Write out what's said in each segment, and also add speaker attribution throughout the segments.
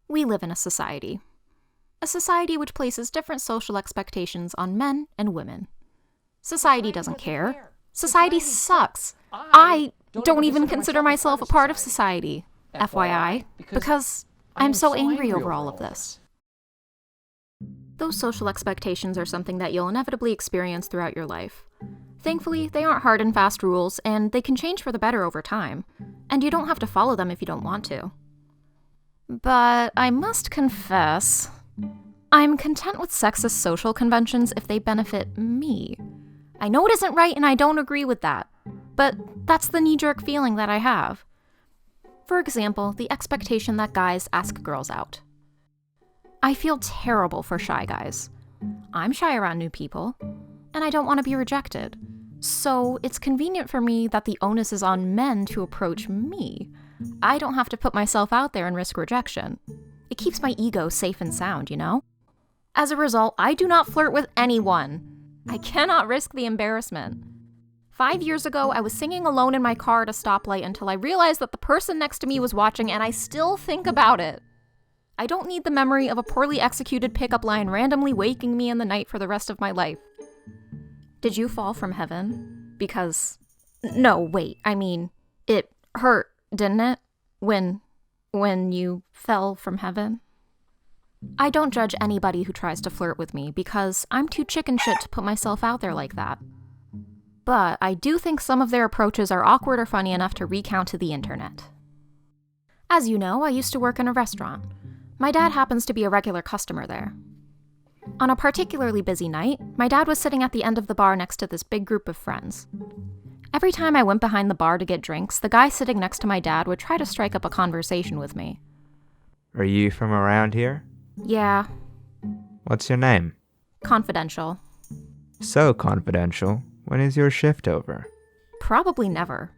Speaker 1: We live in a society. A society which places different social expectations on men and women. Society doesn't care. Society sucks. I don't even consider myself a part of society, FYI, because I'm so angry over all of this. Those social expectations are something that you'll inevitably experience throughout your life. Thankfully, they aren't hard and fast rules, and they can change for the better over time, and you don't have to follow them if you don't want to. But I must confess, I'm content with sexist social conventions if they benefit me. I know it isn't right and I don't agree with that, but that's the knee-jerk feeling that I have. For example, the expectation that guys ask girls out. I feel terrible for shy guys. I'm shy around new people, and I don't want to be rejected. So it's convenient for me that the onus is on men to approach me. I don't have to put myself out there and risk rejection. It keeps my ego safe and sound, you know? As a result, I do not flirt with anyone. I cannot risk the embarrassment. 5 years ago, I was singing alone in my car at a stoplight until I realized that the person next to me was watching, and I still think about it. I don't need the memory of a poorly executed pickup line randomly waking me in the night for the rest of my life. Did you fall from heaven? Because... No, wait, I mean, it hurt, didn't it? When you fell from heaven? I don't judge anybody who tries to flirt with me because I'm too chicken shit to put myself out there like that. But I do think some of their approaches are awkward or funny enough to recount to the internet. As you know, I used to work in a restaurant. My dad happens to be a regular customer there. On a particularly busy night, my dad was sitting at the end of the bar next to this big group of friends. Every time I went behind the bar to get drinks, the guy sitting next to my dad would try to strike up a conversation with me.
Speaker 2: Are you from around here?
Speaker 1: Yeah.
Speaker 2: What's your name?
Speaker 1: Confidential.
Speaker 2: So confidential. When is your shift over?
Speaker 1: Probably never.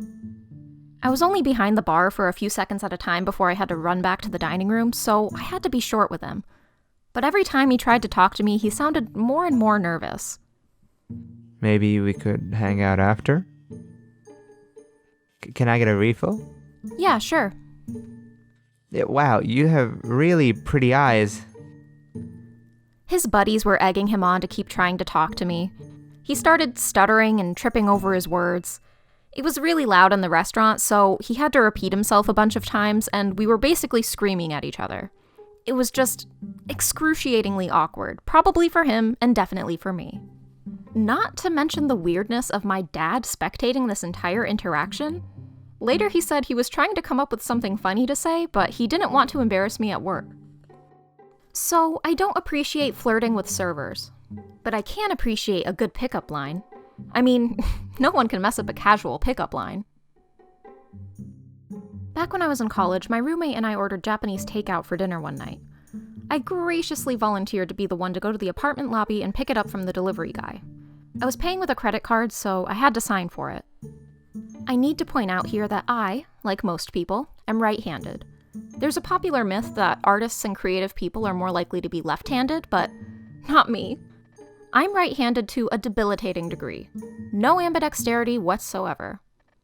Speaker 1: I was only behind the bar for a few seconds at a time before I had to run back to the dining room, so I had to be short with him. But every time he tried to talk to me, he sounded more and more nervous.
Speaker 2: Maybe we could hang out after? Can I get a refill?
Speaker 1: Yeah, sure.
Speaker 2: Wow, you have really pretty eyes.
Speaker 1: His buddies were egging him on to keep trying to talk to me. He started stuttering and tripping over his words. It was really loud in the restaurant, so he had to repeat himself a bunch of times, and we were basically screaming at each other. It was just excruciatingly awkward, probably for him and definitely for me. Not to mention the weirdness of my dad spectating this entire interaction. Later he said he was trying to come up with something funny to say, but he didn't want to embarrass me at work. So I don't appreciate flirting with servers, but I can appreciate a good pickup line. I mean, no one can mess up a casual pickup line. Back when I was in college, my roommate and I ordered Japanese takeout for dinner one night. I graciously volunteered to be the one to go to the apartment lobby and pick it up from the delivery guy. I was paying with a credit card, so I had to sign for it. I need to point out here that I, like most people, am right-handed. There's a popular myth that artists and creative people are more likely to be left-handed, but not me. I'm right-handed to a debilitating degree. No ambidexterity whatsoever.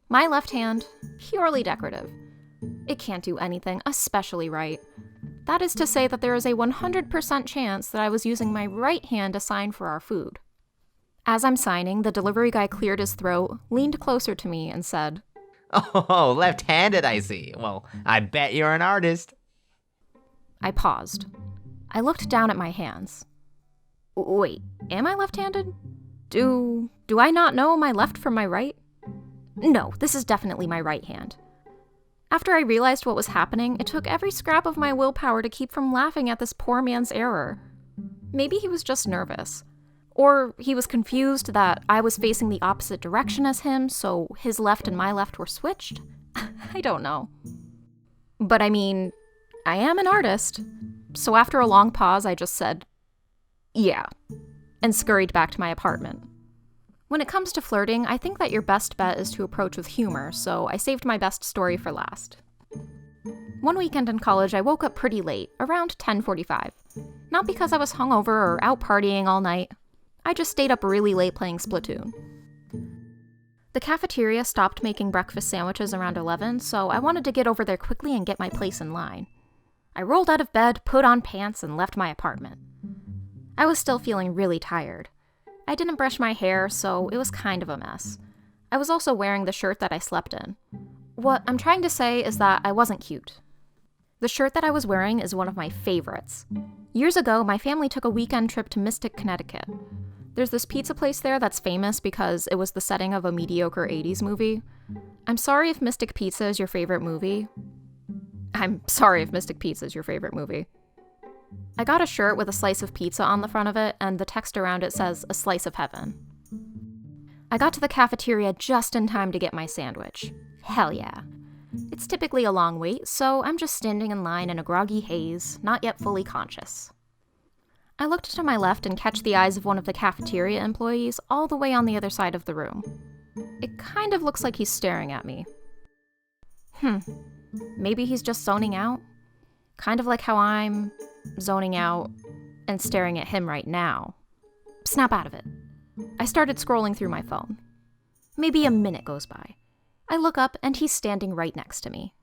Speaker 1: My left hand, purely decorative. It can't do anything especially right. That is to say that there is a 100% chance that I was using my right hand to sign for our food. As I'm signing, the delivery guy cleared his throat, leaned closer to me, and said,
Speaker 3: "Oh, left-handed, I see. Well, I bet you're an artist."
Speaker 1: I paused. I looked down at my hands. Wait, am I left-handed? Do I not know my left from my right? No, this is definitely my right hand. After I realized what was happening, it took every scrap of my willpower to keep from laughing at this poor man's error. Maybe he was just nervous. Or he was confused that I was facing the opposite direction as him, so his left and my left were switched? I don't know. But I mean, I am an artist. So after a long pause, I just said, "Yeah," and scurried back to my apartment. When it comes to flirting, I think that your best bet is to approach with humor, so I saved my best story for last. One weekend in college, I woke up pretty late, around 10:45. Not because I was hungover or out partying all night. I just stayed up really late playing Splatoon. The cafeteria stopped making breakfast sandwiches around 11, so I wanted to get over there quickly and get my place in line. I rolled out of bed, put on pants, and left my apartment. I was still feeling really tired. I didn't brush my hair, so it was kind of a mess. I was also wearing the shirt that I slept in. What I'm trying to say is that I wasn't cute. The shirt that I was wearing is one of my favorites. Years ago, my family took a weekend trip to Mystic, Connecticut. There's this pizza place there that's famous because it was the setting of a mediocre 80s movie. I'm sorry if Mystic Pizza is your favorite movie. I'm sorry if Mystic Pizza is your favorite movie. I got a shirt with a slice of pizza on the front of it, and the text around it says, "A slice of heaven." I got to the cafeteria just in time to get my sandwich. Hell yeah. It's typically a long wait, so I'm just standing in line in a groggy haze, not yet fully conscious. I looked to my left and catch the eyes of one of the cafeteria employees all the way on the other side of the room. It kind of looks like he's staring at me. Maybe he's just zoning out? Kind of like how I'm zoning out and staring at him right now. Snap out of it. I started scrolling through my phone. Maybe a minute goes by. I look up and he's standing right next to me.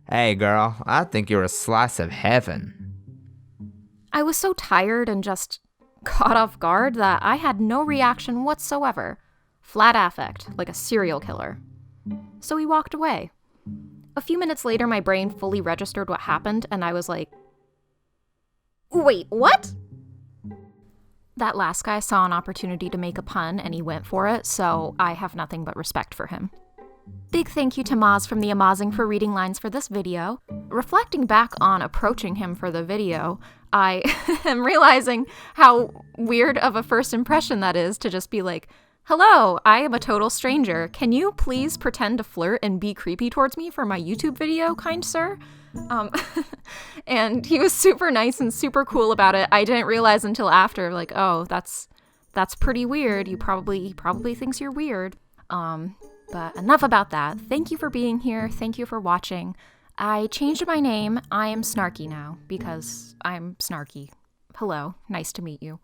Speaker 2: Hey girl, I think you're a slice of heaven.
Speaker 1: I was so tired and just caught off guard that I had no reaction whatsoever. Flat affect, like a serial killer. So he walked away. A few minutes later, my brain fully registered what happened, and I was like, wait, what? That last guy saw an opportunity to make a pun, and he went for it, so I have nothing but respect for him. Big thank you to Maz from TheAmaazing for reading lines for this video. Reflecting back on approaching him for the video, I am realizing how weird of a first impression that is to just be like, "Hello, I am a total stranger. Can you please pretend to flirt and be creepy towards me for my YouTube video, kind sir?" And he was super nice and super cool about it. I didn't realize until after, like, oh, that's pretty weird. He probably thinks you're weird. But enough about that. Thank you for being here. Thank you for watching. I changed my name. I am Snarkie now because I'm Snarkie. Hello, nice to meet you.